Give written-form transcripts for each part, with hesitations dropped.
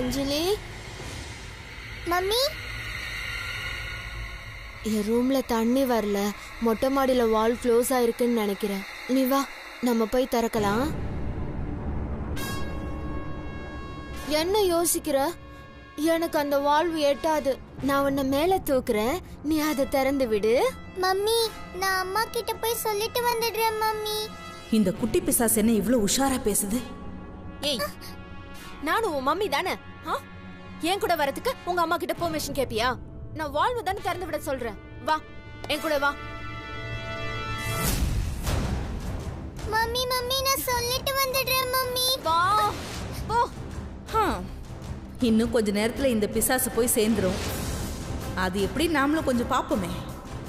அஞ்சலி mummy என் ரூம்ல தண்ணி வரல, மொட்டை மாடியில வால் க்ளோஸ் ஆயிருக்குன்னு நினைக்கிறேன். நீ வா, நம்ம போய் திறக்கலாம். என்ன யோசிக்கிற? எனக்கு அந்த வால்வு எட்டாது. நான் உன்னை மேல தூக்குறேன், நீ அதை திறந்து விடு. மம்மி நான் அம்மா கிட்ட போய் சொல்லிட்டு வந்துடுறேன் மம்மி. இந்த குட்டி பிசாசு என்ன இவ்வளவு உஷாரா பேசுது? ஏய், நானும் உன் மம்மி தானே. என் கூட வரதுக்கு உங்க அம்மா கிட்ட பெர்மிஷன் கேப்பியா? நான் வால்வு தானே திறந்து விட சொல்றேன். வா, என் கூட வா. மம்மி மம்மி நான் சொல்லிட்டு வந்துடுறேன் மம்மி. வா போ. இன்னும் கொஞ்ச நேரத்துல இந்த பிசாசு போய் சேர்ந்துரும். அது எப்படி நாமளும் கொஞ்சம் பாப்போமே.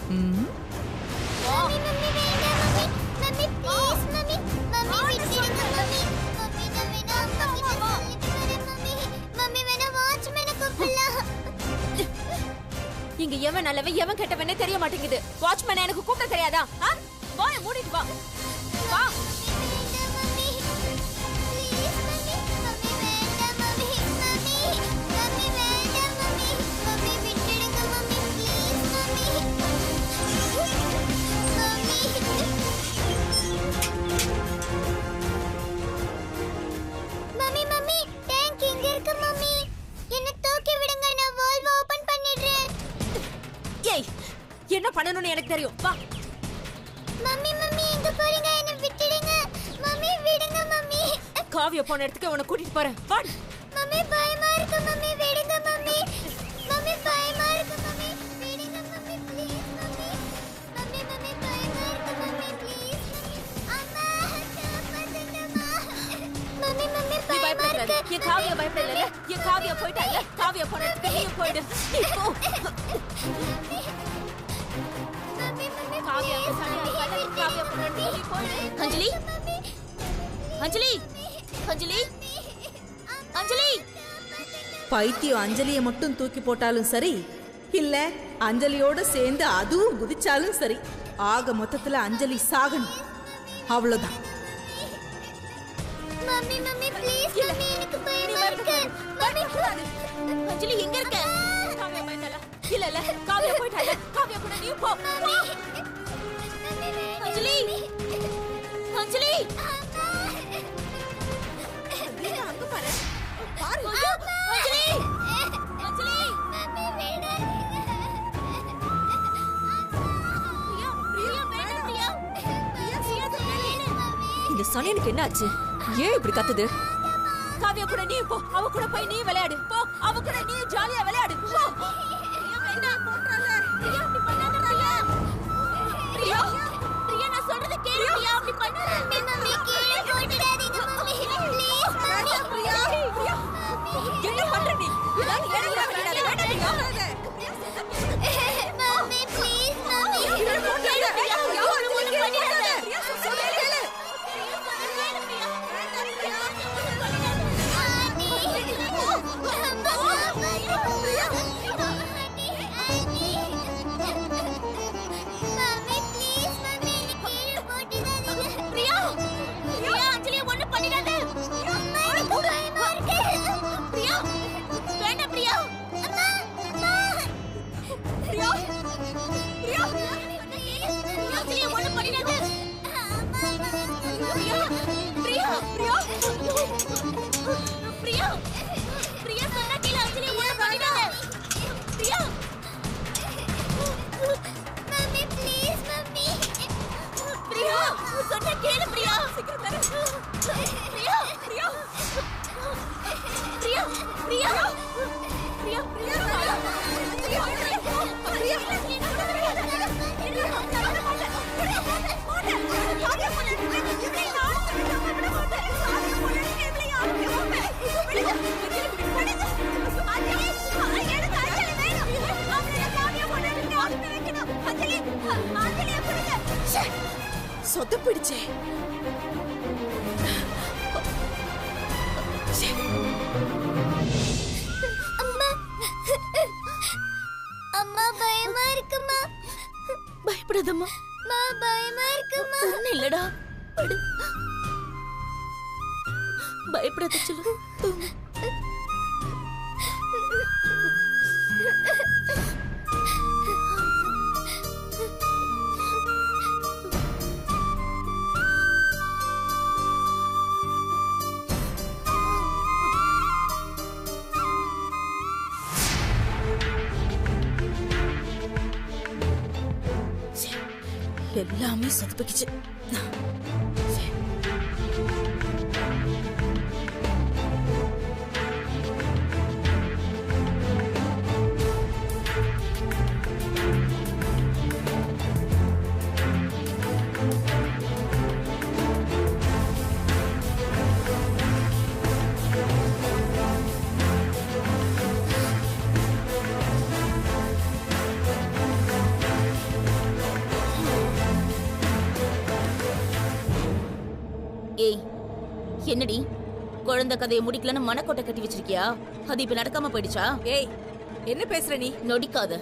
மம்மி மம்மி வேண்டாம் mummy. Mummy please mummy. Mummy விட்டுடுங்க மம்மி. மம்மி நான் வேணா அம்மா கிட்ட சொல்லிட்டு வரேன் மம்மி. மம்மி வேணா வாட்ச்மேனை கூப்பிடலாம். இங்க எவன் நல்லவன் எவன் கெட்டவனே தெரிய மாட்டேங்குது. வாட்ச்மேன் எனக்கு கூப்பிட தெரியாதா? வாயை மூடிட்டு வா. வா. என்ன பண்ணணும்னு எனக்கு தெரியும். வா. மம்மி மம்மி எங்க போறீங்க? என்ன விட்டுடுங்க மம்மி. விடுங்க மம்மி. காவியா போன இடத்துக்கு உன்னை கூட்டிட்டு போறேன். வா. மம்மி பயமா இருக்கு மம்மி. விடுங்க மம்மி. மம்மி பயமா இருக்கு மம்மி. விடுங்க mummy please mummy. Mummy mummy பயமா இருக்கு மம்மி ப்ளீஸ் மம்மி. அம்மா காப்பாத்துங்கம்மா. மம்மி மம்மி பயமா இருக்கு. என் காவியா பயப்படல. என் காவியா போயிட்டாங்க. காவியா போன இடத்துக்கு நீ போயிடு. இப்போ அஞ்சலி அஞ்சலி அஞ்சலி அஞ்சலி. பைத்தியம் அஞ்சலியை மட்டும் தூக்கி போட்டாலும் சரி, இல்ல அஞ்சலியோட சேர்ந்து அதுவும் குதிச்சாலும் சரி, ஆக மொத்தத்துல அஞ்சலி சாகணும். அவ்வளவுதான். மம்மி மம்மி ப்ளீஸ் மம்மி எனக்கு பயமா இருக்கு. மம்மி அஞ்சலி எங்க இருக்க? காவியா போயிட்டாளா? இல்ல இல்ல காவியா போயிட்டாளா? காவியா கூட நீ போ. அஞ்சலி அஞ்சலி அங்க பாரு. பாரு அஞ்சலி அஞ்சலி. மம்மி வேண்டாம். இந்த சனியனுக்கு என்ன ஆச்சு? ஏன் இப்படி கத்துது? காவியா கூட நீ போ. அவ கூட போய் நீ விளையாடு. போ, அவ கூட நீ ஜாலியா விளையாடு. போ. என்ன பண்றல? பிரியா அப்படி பண்ணாத பிரியா. பிரியா பிரியா நான் சொல்றது கேளு. பிரியா அப்படி பண்ணாத. மம்மி கீழே போட்டுடாதீங்க mummy please mummy. Priya Priya என்ன பண்ற நீ? நான் என்ன பண்ணாத. வேண்டாம் பிரியா. Mummy please mummy. கீழே போட்டுடாத. பிரியா ஒண்ணு பண்ணிடாத. பிரியா சொல்றது கேளு. சொத்த பிடிச்சே. அம்மா அம்மா பயமா இருக்குமா? பயப்படாதம்மா. பயமா இருக்குமா? ஒண்ணு இல்லடா. பயப்படாத சொல்லு. எல்லாமே சொதப்பிக்குச்சு. ஏய், என்னடி குழந்தை கதையை முடிக்கலன்னு மனக்கோட்டை கட்டி வச்சிருக்கியா? அது இப்ப நடக்காம போயிடுச்சா? ஏய், என்ன பேசுற நீ? நொடிக்காத.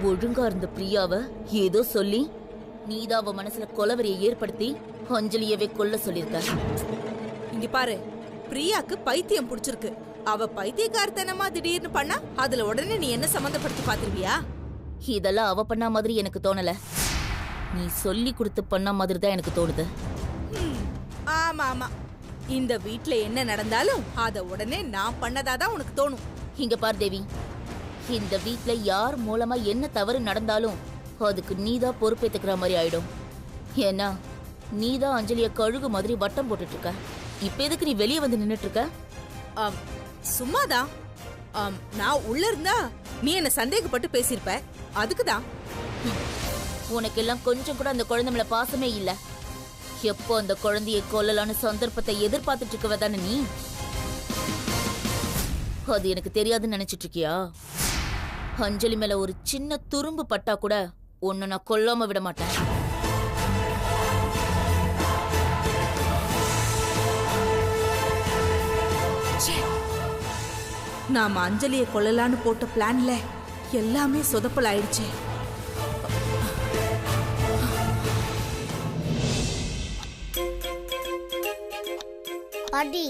ஒழுங்கா இருந்த பிரியாவ ஏதோ சொல்லி நீதான் அவ மனசுல கொலவரியை ஏற்படுத்தி அஞ்சலியவே கொல்ல சொல்லிருக்க. இங்க பாரு, பிரியாக்கு பைத்தியம் புடிச்சிருக்கு. அவ பைத்தியக்காரத்தனமா திடீர்னு பண்ணா அதுல உடனே நீ என்ன சம்பந்தப்படுத்தி பாத்துருவியா? இதெல்லாம் அவ பண்ண மாதிரி எனக்கு தோணல. நீ சொல்லி கொடுத்து பண்ண மாதிரி தான் எனக்கு தோணுது. ஆமா ஆமா, இந்த வீட்ல என்ன நடந்தாலும் அத உடனே நான் பண்ணதாதான் உனக்கு தோணும். இங்க பார் தேவி, இந்த வீட்ல யார் மூலமா என்ன தவறு நடந்தாலும் அதுக்கு நீதான் பொறுப்பேத்துக்கிற மாதிரி ஆயிடும். ஏன்னா நீதான் அஞ்சலிய கழுகு மாதிரி வட்டம் போட்டுட்டு இருக்க. இப்ப எதுக்கு நீ வெளியே வந்து நின்னுட்டு இருக்க? சும்மாதான். நான் உள்ள இருந்தா நீ என்ன சந்தேகப்பட்டு பேசியிருப்ப, அதுக்குதான். உனக்கெல்லாம் கொஞ்சம் கூட அந்த குழந்தை மேல பாசமே இல்ல. எப்போ அந்த குழந்தையை கொல்லலான்னு சந்தர்ப்பத்தை எதிர்பார்த்துட்டு இருக்கவ தானே நீ? அது எனக்கு தெரியாதுன்னு நினைச்சிட்டு இருக்கியா? அஞ்சலி மேல ஒரு சின்ன துரும்பு பட்டா கூட உன்னை நான் கொல்லாம விட மாட்டேன். நாம அஞ்சலியை கொல்லலான்னு போட்ட பிளான்ல எல்லாமே சொதப்பல் ஆயிடுச்சு. பாட்டி,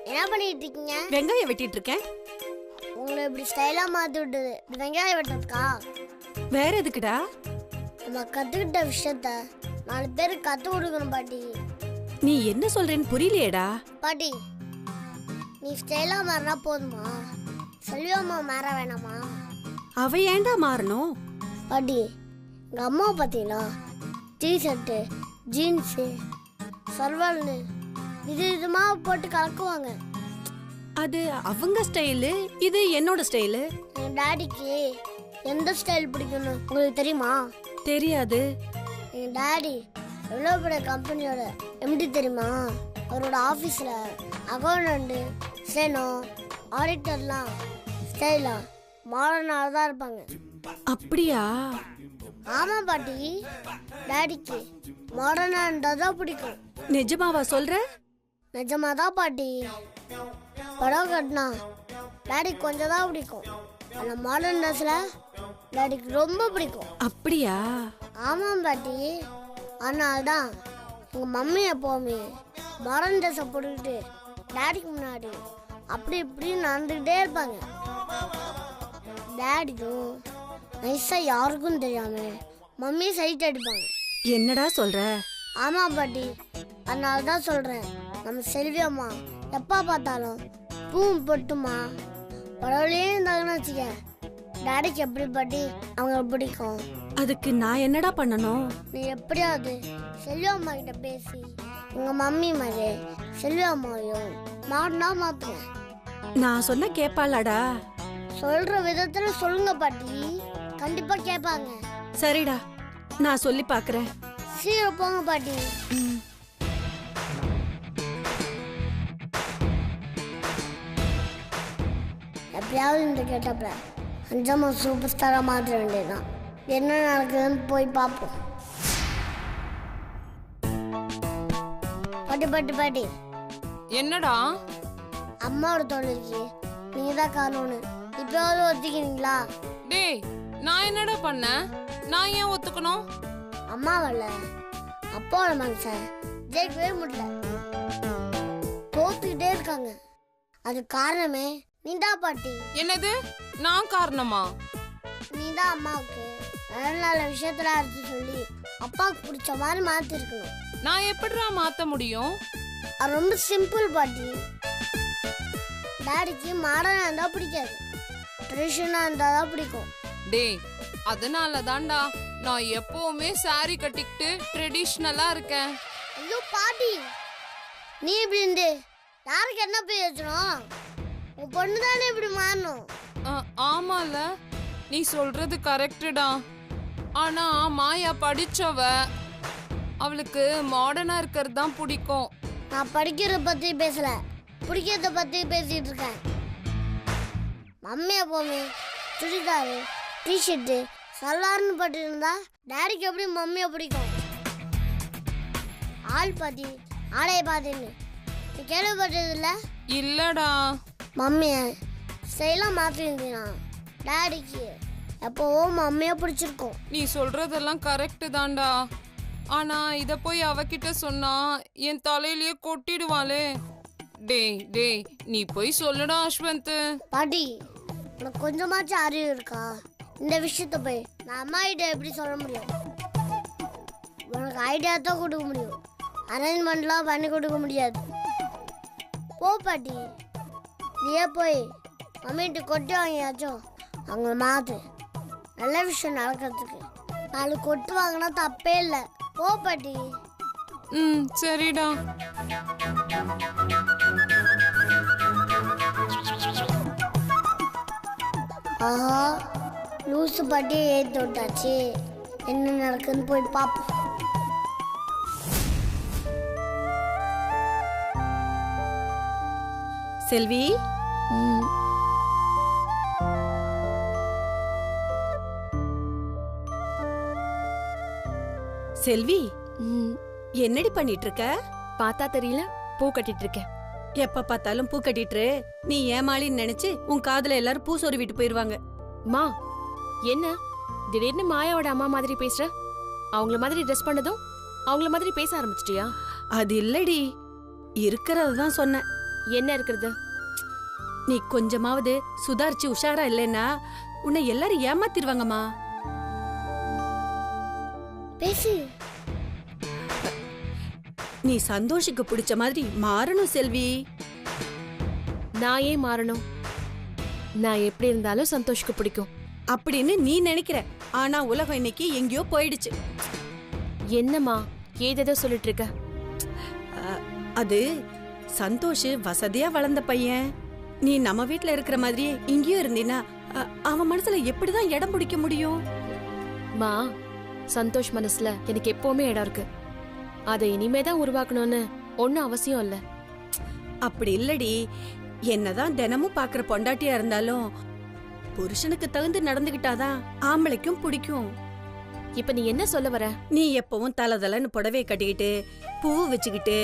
என்ன பண்ணிட்டு இருக்கீங்க? வெங்காயம் வெட்டிட்டு இருக்கேன். உங்களை இப்படி ஸ்டைலா மாத்தி விட்டது இப்படி வெங்காயம் வெட்டுறதுக்கா? வேற எதுக்குடா? நம்ம கத்துக்கிட்ட விஷயத்த 4 பேருக்கு கத்து கொடுக்கணும் பாட்டி. நீ என்ன சொல்றேன்னு புரியலையேடா. பாட்டி, நீ ஸ்டைலா மாறினா போதுமா? செல்வியம்மா மாற வேணாமா? அவ ஏன்டா மாறணும்? பாட்டி, எங்க அம்மாவை பார்த்தீங்களா? டிஷர்ட்டு, ஜீன்ஸு, சர்வால்னு விதமா போட்டு கலக்குவாங்க. அது அவங்க ஸ்டைலு, இது என்னோட ஸ்டைலு. எங்க டாடிக்கு எந்த ஸ்டைல் பிடிக்கும்னு உங்களுக்கு தெரியுமா? தெரியாது. எங்க டாடி எவ்வளோ பெரிய கம்பெனியோட எம்டி தெரியுமா? அவரோட ஆஃபீஸில் அக்கௌண்டன்ட், சேனோ, ஆடிட்டர்லாம் ஸ்டைலா மாடர்னாக தான் இருப்பாங்க. அப்படியா? ஆமாம் பாட்டி, டாடிக்கு மாடர்னாக இருந்தால் தான் பிடிக்கும். நிஜமாவா சொல்ற? நிஜமாதான் பாட்டி. படம் கட்டினா டாடிக்கு கொஞ்சம் தான் பிடிக்கும். ஆனால் மாடர்ன் ட்ரெஸ்ஸில் டாடிக்கு ரொம்ப பிடிக்கும். அப்படியா? ஆமாம் பாட்டி. அதனால தான் எங்கள் மம்மி எப்போவுமே மாடர்ன் ட்ரெஸ்ஸை போட்டுக்கிட்டு டாடிக்கு முன்னாடி அப்படி இப்படி நடந்துக்கிட்டே இருப்பாங்க. டாடிக்கும் நைஸாக யாருக்கும் தெரியாம மம்மி சைட் அடிப்பாங்க. என்னடா சொல்ற? ஆமாம் பாட்டி. அதனால தான் சொல்கிறேன், நம்ம செல்வி அம்மா எப்போ பார்த்தாலும் பூவும் பொட்டுமா பரவலையே இருந்தாங்கன்னு வச்சுக்க, டாடிக்கு எப்படி பாட்டி அவங்களுக்கு பிடிக்கும். அதுக்கு நான் என்னடா பண்ணணும்? நீ எப்படியாவது செல்வி அம்மா கிட்ட பேசி உங்க மம்மி மாதிரி செல்வி அம்மாவையும் மாட்டினா மாத்துங்க. நான் சொன்ன கேப்பாளாடா? சொல்ற விதத்துல சொல்லுங்க பாட்டி, கண்டிப்பா கேட்பாங்க. சரிடா, நான் சொல்லி பாக்குறேன். சீக்கிரம் போங்க பாட்டி. எப்படியாவது இந்த கேட்டப்ப அஞ்சம்மா சூப்பர் ஸ்டாரா மாற்ற வேண்டியதுதான். என்ன நடக்குதுன்னு போய் பார்ப்போம். பாட்டி பாட்டி பாட்டி, என்னடா? அம்மாவோட தொழிலுக்கு நீங்க தான் காரணம்னு இப்பயாவது ஒத்துக்கிறீங்களா? டேய், நான் என்னடா பண்ணேன்? நான் ஏன் ஒத்துக்கணும்? அம்மாவல்ல, அப்பாவோட மனுஷன் ஜெயிக்கவே முடியல, தோத்துக்கிட்டே இருக்காங்க. அது காரணமே நீதான் பாட்டி. என்னது? நான் காரணமா? நீதான் அம்மாவுக்கு நல்ல நல்ல விஷயத்துல அறுத்து சொல்லி அப்பாவுக்கு பிடிச்ச மாதிரி மாத்தி இருக்கணும். நான் எப்படிடா மாத்த முடியும்? அது ரொம்ப சிம்பிள் பாட்டி. டாடிக்கு மாடர்னா இருந்தா பிடிக்காது, ட்ரெடிஷனா இருந்தா தான் பிடிக்கும். டேய், அதனால தான்டா நான் எப்பவுமே saree கட்டிக்கிட்டு ட்ரெடிஷ்னலா இருக்கேன். ஐயோ பாட்டி, நீ இப்படி இருந்து யாருக்கு என்ன பிரயோஜனம்? உன் பொண்ணு தானே இப்படி மாறணும். ஆமால, நீ சொல்றது கரெக்டுடா. ஆனா மாயா படிச்சவ, அவளுக்கு மாடர்னா இருக்கிறது தான் பிடிக்கும். நான் படிக்கிறத பத்தி பேசல, பிடிக்கிறத பத்தி பேசிட்டு இருக்கேன். மம்மி எப்பவுமே சுடிதாரு டிஷர்ட்டு சல்லார்னு பட்டு இருந்தா டேடிக்கு எப்படி மம்மியை பிடிக்கும்? ஆள் பாத்தி ஆடையை பார்த்துன்னு நீ கேள்விப்பட்டது இல்லை? இல்லடா. மம்மிய ஸ்டைலாக மாற்றிருந்தீனா டேடிக்கு எப்போவோ மம்மியை பிடிச்சிருக்கும். நீ சொல்றதெல்லாம் கரெக்டு தான்டா. ஆனா இத போய் அவகிட்ட சொன்னா என் தலையிலேயே கொட்டிடுவாளே. டேய் டேய், நீ போய் சொல்லுடா அஸ்வந்த். பாட்டி, உனக்கு கொஞ்சமாச்சும் அறிவு இருக்கா? இந்த விஷயத்த போய் நான் அம்மா கிட்ட எப்படி சொல்ல முடியும்? உனக்கு ஐடியா தான் கொடுக்க முடியும், அரேஞ்ச்மெண்ட்லாம் பண்ணி கொடுக்க முடியாது. போ பாட்டி, நீயே போய் மம்மிட்டு கொட்டி வாங்கியாச்சும் அவங்க மாத்து. நல்ல விஷயம் நடக்கிறதுக்கு 4 கொட்டு வாங்கினா தப்பே இல்லை. போ பாட்டி. சரிடா. ஆஹா, லூசு பாட்டியை ஏற்றி விட்டாச்சு. என்ன நடக்குதுன்னு போய் பார்ப்போம். செல்வி, செல்வி, என்னடி பண்ணிட்டு இருக்க? பார்த்தா தெரியல, பூ கட்டிட்டு இருக்கேன். எப்ப பார்த்தாலும் பூ கட்டிட்டு நீ ஏமாளின்னு நினைச்சு உன் காதுல எல்லாரும் பூ சொருவிட்டு போயிருவாங்க. மா, என்ன திடீர்னு மாயாவோட அம்மா மாதிரி பேசுற? அவங்கள மாதிரி ட்ரெஸ் பண்ணதும் அவங்கள மாதிரி பேச ஆரம்பிச்சிட்டியா? அது இல்லடி, இருக்கிறதான் சொன்னேன். என்ன இருக்கிறது? நீ கொஞ்சமாவது சுதாரிச்சு உஷாரா இல்லைன்னா உன்னை எல்லாரும் ஏமாத்திருவாங்கம்மா. பேசு. நீ சந்தோஷுக்கு பிடிச்ச மாதிரி மாறணும் செல்வி. நான் ஏன் மாறணும்? நான் எப்படி இருந்தாலும் சந்தோஷ்க்கு பிடிக்கும் அப்படின்னு நீ நினைக்கிற. ஆனா உலகம் இன்னைக்கு எங்கேயோ போயிடுச்சு. என்னம்மா ஏதேதோ சொல்லிட்டு இருக்க? அது சந்தோஷ் வசதியா வளர்ந்த பையன். நீ நம்ம வீட்ல இருக்கிற மாதிரியே இங்கேயும் இருந்தீனா அவன் மனசுல எப்படிதான் இடம் பிடிக்க முடியும்? மா, சந்தோஷ் மனசுல எனக்கு எப்பவுமே இடம் இருக்கு. அதை இனிமேதான் உருவாக்கணும்னு ஒன்னும் அவசியம் இல்ல. அப்படி இல்லடி, என்னதான் தினமும் பாக்குற பொண்டாட்டியா இருந்தாலும் புருஷனுக்கு தகுந்து நடந்துகிட்டாதான் ஆம்பளைக்கும் பிடிக்கும். இப்ப நீ என்ன சொல்ல வர? நீ எப்பவும் தலதலன்னு புடவை கட்டிக்கிட்டு பூ வச்சுக்கிட்டு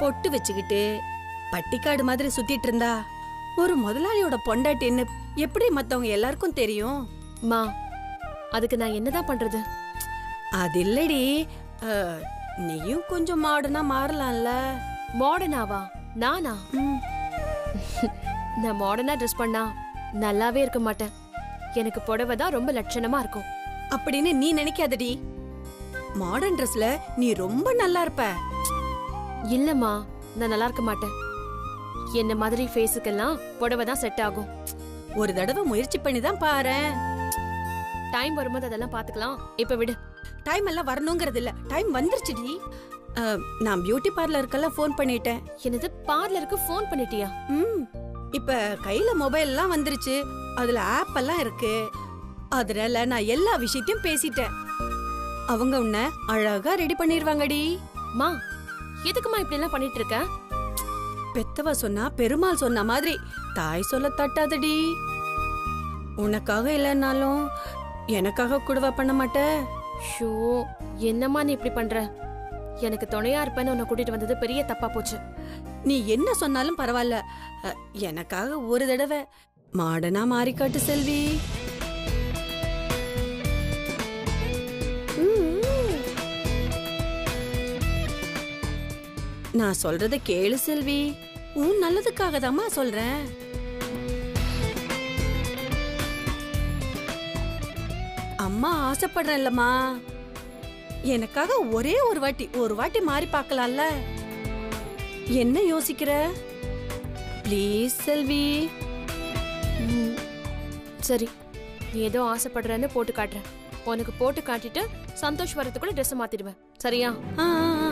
பொட்டு வச்சுக்கிட்டு பட்டிக்காடு மாதிரி சுத்திட்டு இருந்தா ஒரு முதலாளியோட பொண்டாட்டின்னு எப்படி மத்தவங்க எல்லாருக்கும் தெரியும்? மா, அதுக்கு நான் என்னதான் பண்றது? அது இல்லடி, நீயும் கொஞ்சம் மாடர்னா மாறலாம்ல. மாடர்னாவா? நானா? நான் மாடர்னா ட்ரெஸ் பண்ணா நல்லாவே இருக்க மாட்டேன். எனக்கு புடவை தான் ரொம்ப லட்சணமா இருக்கும். அப்படின்னு நீ நினைக்காதடி. மாடர்ன் ட்ரெஸ்ல நீ ரொம்ப நல்லா இருப்ப. இல்லம்மா, நான் நல்லா இருக்க மாட்டேன். என்ன மாதிரி ஃபேஸுக்கெல்லாம் புடவை தான் செட் ஆகும். ஒரு தடவை முயற்சி பண்ணி தான் பாரு. டைம் வரும்போது அதெல்லாம் பாத்துக்கலாம். இப்ப விடு. டைம் எல்லாம் வரணுங்கிறது இல்ல, டைம் வந்துருச்சுடி. நான் பியூட்டி பார்லருக்கெல்லாம் ஃபோன் பண்ணிட்டேன். என்னது, பார்லருக்கு ஃபோன் பண்ணிட்டியா? இப்ப கையில மொபைல் எல்லாம் வந்துருச்சு, அதுல ஆப் எல்லாம் இருக்கு. அதனால நான் எல்லா விஷயத்தையும் பேசிட்டேன். அவங்க உன்னை அழகா ரெடி பண்ணிருவாங்கடி. மா, எதுக்குமா இப்படி எல்லாம் பண்ணிட்டு இருக்க? பெத்தவ சொன்னா பெருமாள் சொன்ன மாதிரி தாய் சொல்ல தட்டாதடி. உனக்காக இல்லைன்னாலும் எனக்காக கூடவா பண்ண மாட்ட? ஷோ, என்னம்மா நீ இப்படி பண்ற? எனக்கு துணையா இருப்பேன்னு உன்னை கூட்டிட்டு வந்தது பெரிய தப்பா போச்சு. நீ என்ன சொன்னாலும் பரவாயில்ல, எனக்காக ஒரு தடவை மாடனா மாறி காட்டு செல்வி. நான் சொல்றத கேளு செல்வி, உன் நல்லதுக்காக தாம்மா சொல்றேன். அம்மா ஆசைப்படுறேன்லம்மா, எனக்காக ஒரே ஒரு வாட்டி மாறி பார்க்கலாம்ல. என்ன யோசிக்கிற? ப்ளீஸ் செல்வி. சரி, நீ ஏதோ ஆசைப்படுறேன்னு போட்டு காட்டுறேன். உனக்கு போட்டு காட்டிட்டு சந்தோஷ் வரதுக்குள்ள ட்ரெஸ் மாத்திடுவேன். சரியா? ஆ, ஆ,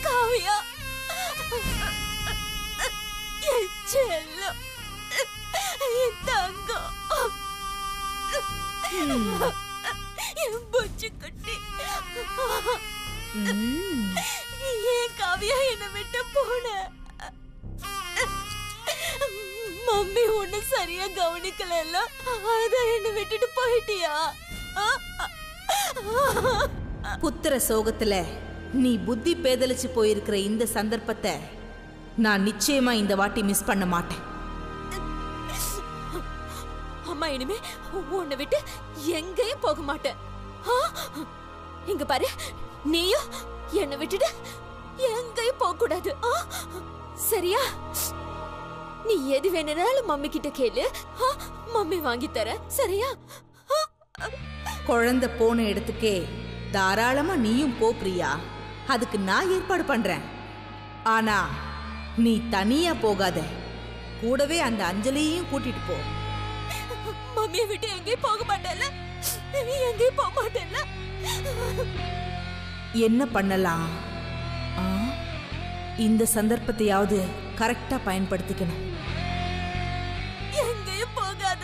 காவியா என் செல்லம், என் தங்கம், என் பொச்சு குட்டி. ஏன் காவியா என்னை விட்டு போன? மம்மி ஒண்ணு சரியா கவனிக்கல, அதான் என்னை விட்டுட்டு போயிட்டியா? புத்திர சோகத்துல நீ புத்தி பேதலிச்சு போயிருக்கிற இந்த சந்தர்ப்பத்தை நான் நிச்சயமா இந்த வாட்டி மிஸ் பண்ண மாட்டேன். அம்மா இனிமே உன்னை விட்டு எங்கேயும் போக மாட்டேன். இங்க பாரு, நீயும் என்னை விட்டுட்டு எங்கேயும் போக கூடாது. சரியா? நீ எது வேணும்னாலும் மம்மி கிட்ட கேளு, மம்மி வாங்கி தர. சரியா? குழந்தை போன இடத்துக்கே தாராளமா நீயும் போ பிரியா, அதுக்கு நான் ஏற்பாடு பண்றேன். ஆனா நீ தனியா போகாத, கூடவே அந்த அஞ்சலியையும் கூட்டிட்டு போ. மம்மியை விட்டு எங்கேயும் போக மாட்டேன்ல, எங்கேயும் போக மாட்டேன்ல. என்ன பண்ணலாம்? இந்த சந்தர்ப்பத்தையாவது கரெக்டா பயன்படுத்திக்கணும். எங்கேயும் போகாத.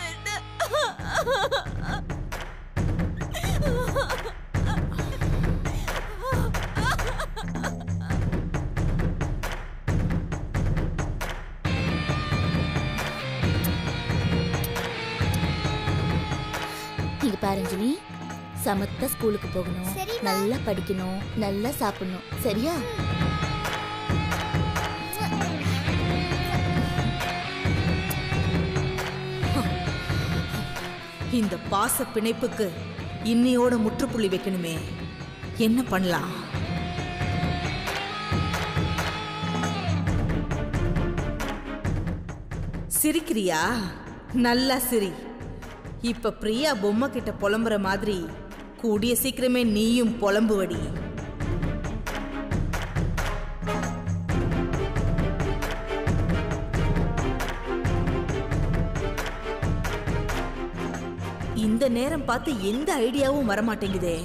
இங்க பாரு அஞ்சலி, சமத்த ஸ்கூலுக்கு போகணும், நல்லா படிக்கணும், நல்லா சாப்பிடணும். சரியா? இந்த பாச பிணைப்புக்கு இன்னையோட முற்றுப்புள்ளி வைக்கணுமே. என்ன பண்ணலாம்? சிரிக்கிறியா? நல்லா சிரி. இப்ப பிரியா பொம்மை கிட்ட புலம்புற மாதிரி கூடிய சீக்கிரமே நீயும் புலம்புவடி. இந்த நேரம் பார்த்து எந்த ஐடியாவும் வரமாட்டேங்குதே.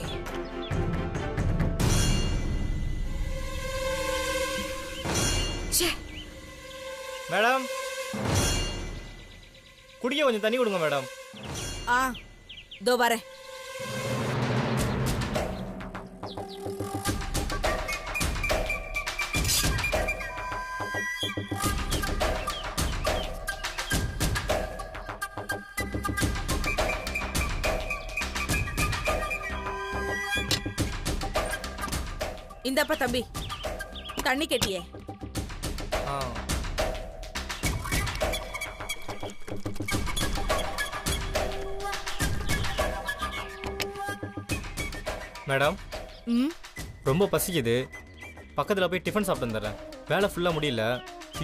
மேடம், குடிக்க கொஞ்சம் தண்ணி கொடுங்க மேடம். இதோ வரேன். இந்தப்பா தம்பி, தண்ணி கேட்டியே. மேடம், ரொம்ப பசிக்குது, பக்கத்தில் போய் டிஃபன் சாப்பிட்டு வந்துடுறேன். வேலை ஃபுல்லாக முடியல,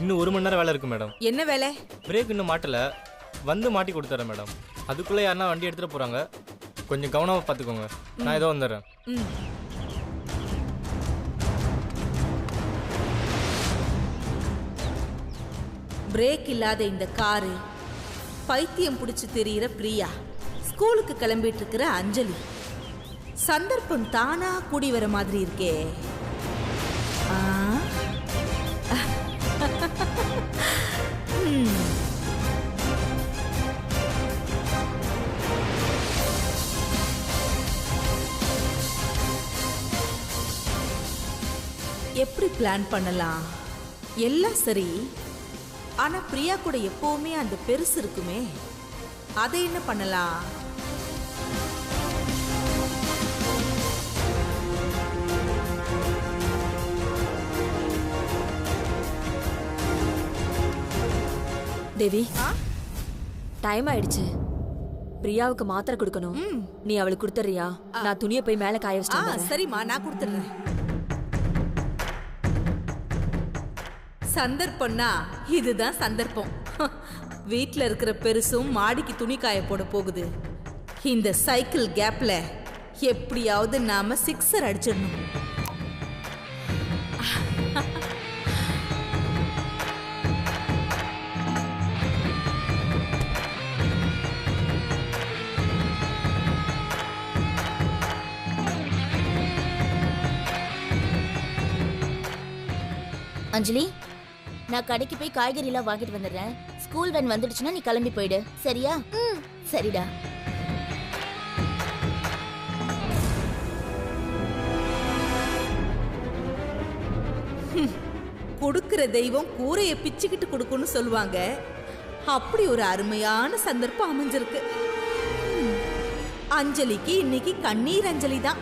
இன்னும் 1 மணி நேரம் வேலை இருக்கு மேடம். என்ன வேலை? பிரேக் இன்னும் மாட்டல, வந்து மாட்டி கொடுத்துறேன் மேடம். அதுக்குள்ளே யாருன்னா வண்டி எடுத்துகிட்டு போகிறாங்க, கொஞ்சம் கவனமாக பார்த்துக்கோங்க. நான் ஏதோ வந்துடுறேன். பிரேக் இல்லாத இந்த காரு, பைத்தியம் பிடிச்சு தெரிகிற பிரியா, ஸ்கூலுக்கு கிளம்பிட்டு இருக்கிற அஞ்சலி, சந்தர்ப்பம் தானா கூடி வர மாதிரி இருக்கே. எப்படி பிளான் பண்ணலாம்? எல்லாம் சரி, ஆனா பிரியா கூட எப்பவுமே அந்த பெருசு இருக்குமே, அதை என்ன பண்ணலாம்? தேவி, டைம் ஆயிடுச்சு. பிரியாவுக்கு மாத்திரை கொடுக்கணும். நீ அவளுக்கு கொடுத்துறியா? நான் துணியை போய் மேல காய வச்சிட்டேன். சரிம்மா, நான் கொடுத்துடுறேன். சந்தர்ப்பம்னா இதுதான் சந்தர்ப்பம். வீட்டில் இருக்கிற பெருசும் மாடிக்கு துணி காய போட போகுது. இந்த சைக்கிள் கேப்ல எப்படியாவது நாம 6 அடிச்சிடணும். அஞ்சலி, நான் கடைக்கு போய் காய்கறி எல்லாம் வாங்கிட்டு வந்துடுறேன். ஸ்கூல் வேன் வந்துடுச்சுன்னா நீ கிளம்பி போயிடு, சரியா? சரிடா. கொடுக்கிற தெய்வம் கூரையை பிச்சுக்கிட்டு கொடுக்கும்னு சொல்லுவாங்க. அப்படி ஒரு அருமையான சந்தர்ப்பம் அமைஞ்சிருக்கு. அஞ்சலிக்கு இன்னைக்கு கண்ணீர் அஞ்சலி தான்.